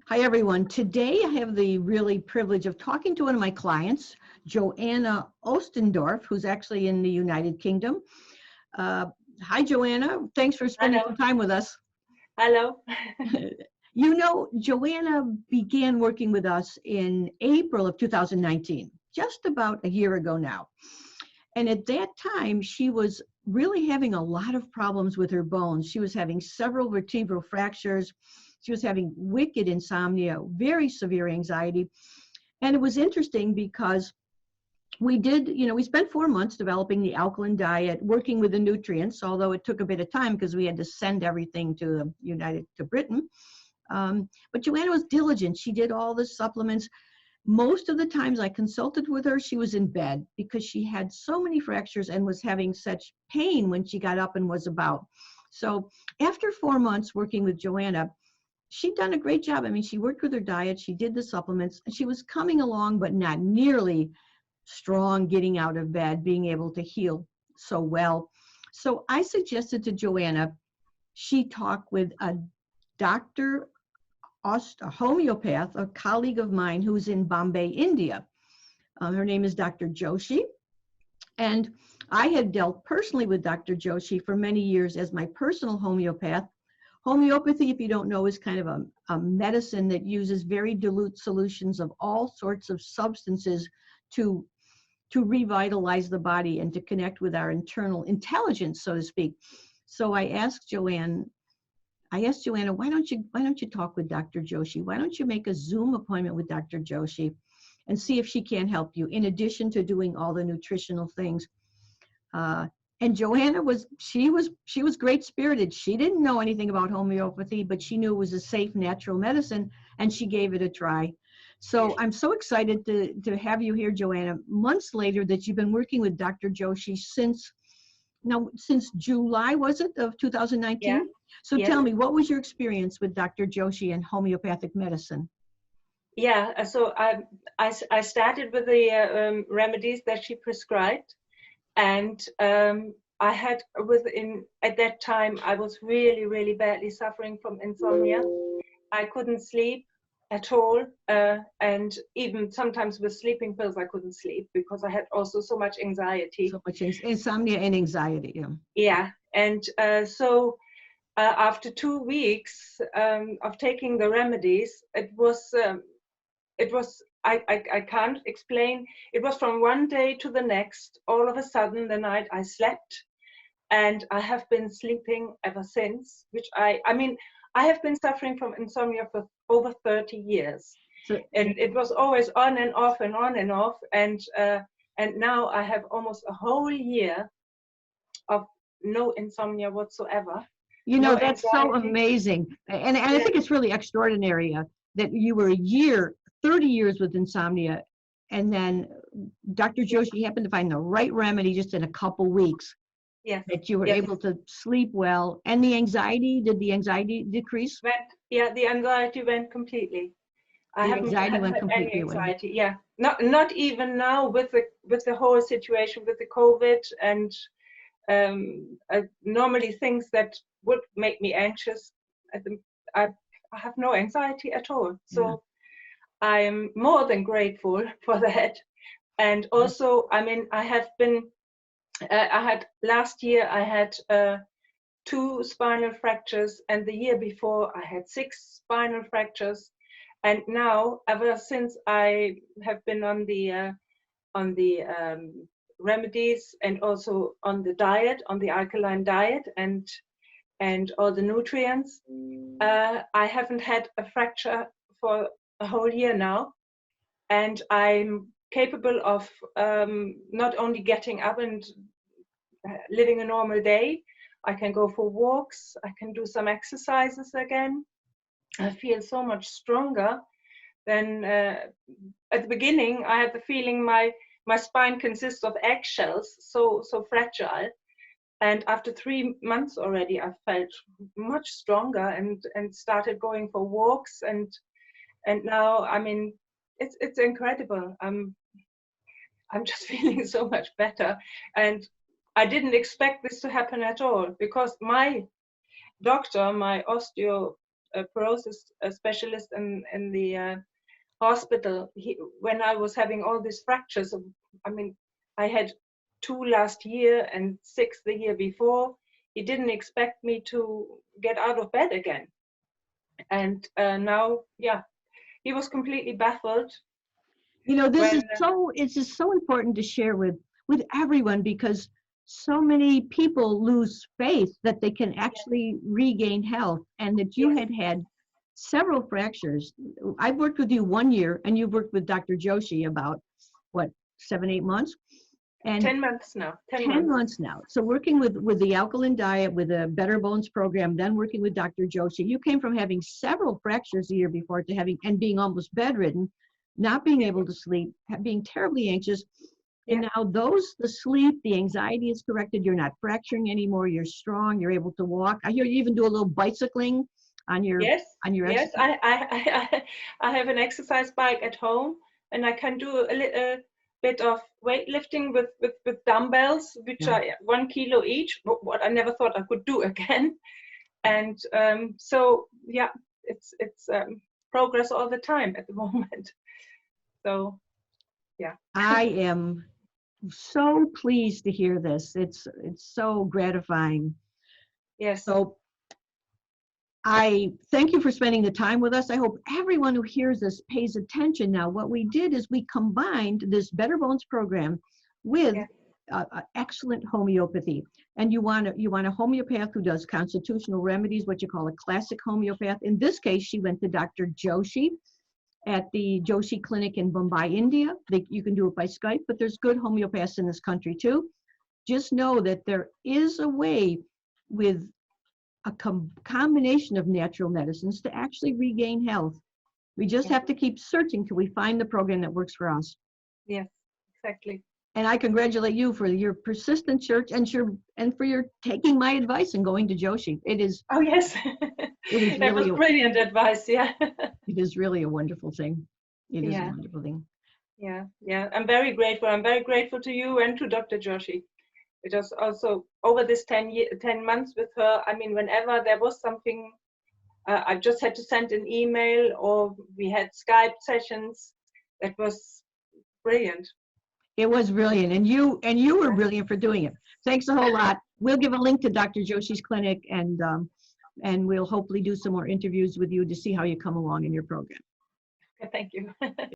Hi, everyone. Today I have the really privilege of talking to one of my clients, Johanne Ostendorf, who's actually in the United Kingdom. Hi, Joanna. Thanks for spending Hello. some time with us. Hello. You know, Joanna began working with us in April of 2019, just about a year ago now. And at that time, she was really having a lot of problems with her bones. She was having several vertebral fractures. She was having wicked insomnia, very severe anxiety. And it was interesting because we spent 4 months developing the alkaline diet, working with the nutrients, although it took a bit of time because we had to send everything to Britain. But Joanna was diligent. She did all the supplements. Most of the times I consulted with her, she was in bed because she had so many fractures and was having such pain when she got up and was about. So after 4 months working with Joanna, she'd done a great job. I mean, she worked with her diet, she did the supplements, and she was coming along, but not nearly strong getting out of bed, being able to heal so well. So I suggested to Joanna she talk with a doctor, a homeopath, a colleague of mine who's in Bombay, India. Her name is Dr. Joshi. And I had dealt personally with Dr. Joshi for many years as my personal homeopath. Homeopathy, if you don't know, is kind of a medicine that uses very dilute solutions of all sorts of substances to revitalize the body and to connect with our internal intelligence, so to speak. So I asked Joanna, why don't you talk with Dr. Joshi? Why don't you make a Zoom appointment with Dr. Joshi and see if she can help you, in addition to doing all the nutritional things. And Johanna was great spirited. She didn't know anything about homeopathy, but she knew it was a safe, natural medicine, and she gave it a try. So I'm so excited to have you here, Joanna, months later, that you've been working with Dr. Joshi since July, was it, of 2019? Yeah. So Yes. Tell me, what was your experience with Dr. Joshi and homeopathic medicine? Yeah. So I started with the remedies that she prescribed, and I had at that time I was really, really badly suffering from insomnia. I couldn't sleep at all, and even sometimes with sleeping pills I couldn't sleep because I had also so much anxiety. So much insomnia and anxiety. Yeah. Yeah. And so after 2 weeks of taking the remedies, it was I can't explain. It was from one day to the next. All of a sudden, the night I slept, and I have been sleeping ever since. I mean, I have been suffering from insomnia for over 30 years, and it was always on and off and on and off. And now I have almost a whole year of no insomnia whatsoever. You know, No that's so anxiety. amazing. And I think it's really extraordinary that you were 30 years with insomnia, and then Dr. Joshi happened to find the right remedy just in a couple weeks. Yes. That you were Yes. able to sleep well. And did the anxiety decrease? The anxiety went completely. I haven't had any anxiety. Yeah, not even now with the whole situation with the COVID and normally things that would make me anxious. I have no anxiety at all. So I'm more than grateful for that. And also, I mean, last year I had 2 spinal fractures, and the year before I had 6 spinal fractures. And now, ever since I have been on the remedies and also on the diet, on the alkaline diet and all the nutrients, I haven't had a fracture for a whole year now, and I'm capable of not only getting up and living a normal day. I can go for walks. I can do some exercises again. I feel so much stronger than at the beginning. I had the feeling my spine consists of eggshells, so fragile. And after 3 months already, I felt much stronger and started going for walks. And now, I mean, it's incredible. I'm just feeling so much better. And I didn't expect this to happen at all, because my doctor, my osteoporosis specialist in the hospital. When I was having all these fractures, I mean, I had 2 last year and 6 the year before. He didn't expect me to get out of bed again. And now, yeah, he was completely baffled. You know, When it's just so important to share with everyone, because so many people lose faith that they can actually regain health, and that you yes, had several fractures. I've worked with you 1 year, and you've worked with Dr. Joshi about what, 7, 8 months, and 10 months now, 10 10 months. months now. So working with the alkaline diet, with a Better Bones program, then working with Dr. Joshi, you came from having several fractures the year before to having, and being almost bedridden, not being able to sleep, being terribly anxious. And Yeah. now the sleep, the anxiety is corrected. You're not fracturing anymore. You're strong. You're able to walk. I hear you even do a little bicycling on your Yes, yes, exercise. I have an exercise bike at home, and I can do a bit of weightlifting with dumbbells, which Yeah. are 1 kilo each, what I never thought I could do again. And so, yeah, it's progress all the time at the moment. So, yeah. I am so pleased to hear this. It's so gratifying. Yes. So I thank you for spending the time with us. I hope everyone who hears this pays attention now. What we did is we combined this Better Bones program with Yeah. excellent homeopathy. And you want a homeopath who does constitutional remedies, what you call a classic homeopath. In this case, she went to Dr. Joshi at the Joshi Clinic in Mumbai, India. You can do it by Skype, but there's good homeopaths in this country too. Just know that there is a way, with a combination of natural medicines, to actually regain health. We just Yeah. have to keep searching till we find the program that works for us. Yes, exactly. And I congratulate you for your persistent search, and for your taking my advice and going to Joshi. Oh, yes. It is That was really brilliant advice. Yeah. it is really a wonderful thing. It is a Yeah. wonderful thing. Yeah. Yeah. I'm very grateful. I'm very grateful to you and to Dr. Joshi. It was also over this 10 months with her. I mean, whenever there was something, I just had to send an email, or we had Skype sessions. That was brilliant. It was brilliant, and you were brilliant for doing it. Thanks a whole lot. We'll give a link to Dr. Joshi's clinic, and we'll hopefully do some more interviews with you to see how you come along in your program. Thank you.